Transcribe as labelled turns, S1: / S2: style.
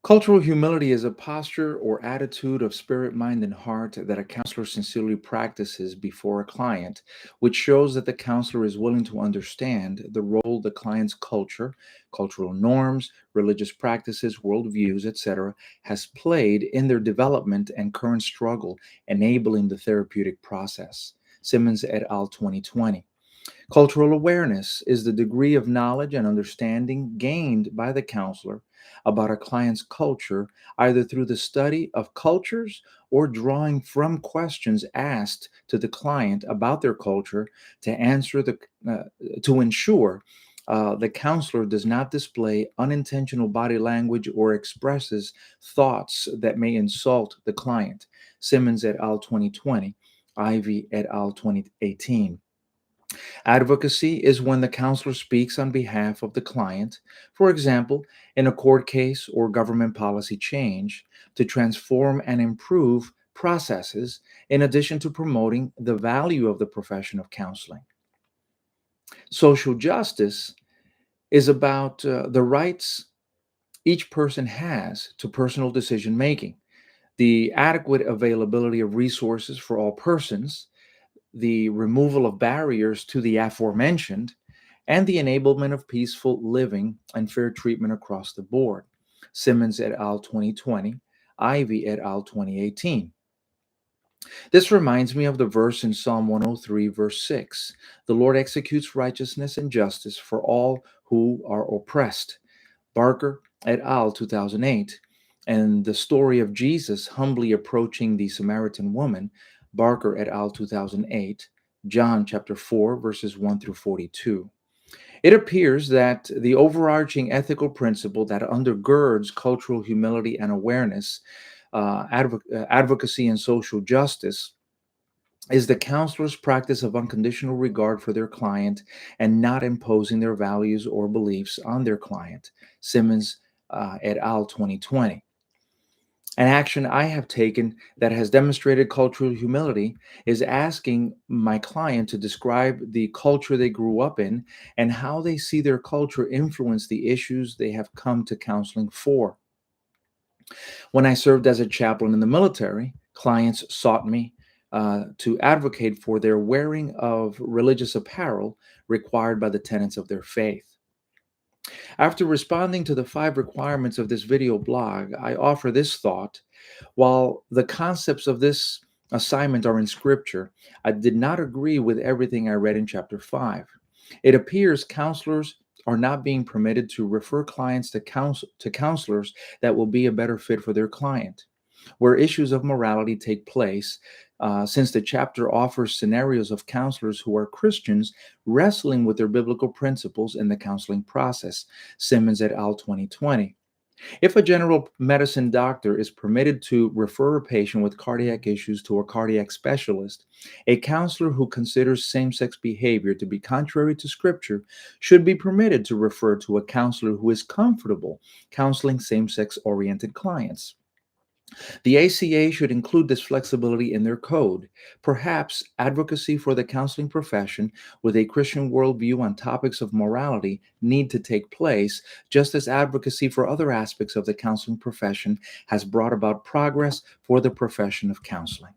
S1: Cultural humility is a posture or attitude of spirit, mind, and heart that a counselor sincerely practices before a client, which shows that the counselor is willing to understand the role the client's culture, cultural norms, religious practices, worldviews, etc., has played in their development and current struggle, enabling the therapeutic process. Simmons et al. 2020. Cultural awareness is the degree of knowledge and understanding gained by the counselor about a client's culture, either through the study of cultures or drawing from questions asked to the client about their culture to answer uh, to ensure the counselor does not display unintentional body language or expresses thoughts that may insult the client. Simmons et al. 2020, Ivy et al. 2018. Advocacy is when the counselor speaks on behalf of the client, for example, in a court case or government policy change, to transform and improve processes, in addition to promoting the value of the profession of counseling. Social justice is about the rights each person has to personal decision making, the adequate availability of resources for all persons, the removal of barriers to the aforementioned, and the enablement of peaceful living and fair treatment across the board. Simmons et al. 2020, Ivy et al. 2018. This reminds me of the verse in Psalm 103, verse 6. The Lord executes righteousness and justice for all who are oppressed. Barker et al. 2008. And the story of Jesus humbly approaching the Samaritan woman, Barker et al. 2008, John chapter 4, verses 1 through 42. It appears that the overarching ethical principle that undergirds cultural humility and awareness, advocacy, and social justice is the counselor's practice of unconditional regard for their client and not imposing their values or beliefs on their client. Simmons et al. 2020. An action I have taken that has demonstrated cultural humility is asking my client to describe the culture they grew up in and how they see their culture influence the issues they have come to counseling for. When I served as a chaplain in the military, clients sought me to advocate for their wearing of religious apparel required by the tenets of their faith. After responding to the 5 requirements of this video blog, I offer this thought. While the concepts of this assignment are in Scripture, I did not agree with everything I read in chapter 5. It appears counselors are not being permitted to refer clients to counselors that will be a better fit for their client. Where issues of morality take place, since the chapter offers scenarios of counselors who are Christians wrestling with their biblical principles in the counseling process. Simmons et al. 2020. If a general medicine doctor is permitted to refer a patient with cardiac issues to a cardiac specialist, a counselor who considers same sex behavior to be contrary to Scripture should be permitted to refer to a counselor who is comfortable counseling same sex oriented clients. The ACA should include this flexibility in their code. Perhaps advocacy for the counseling profession with a Christian worldview on topics of morality need to take place, just as advocacy for other aspects of the counseling profession has brought about progress for the profession of counseling.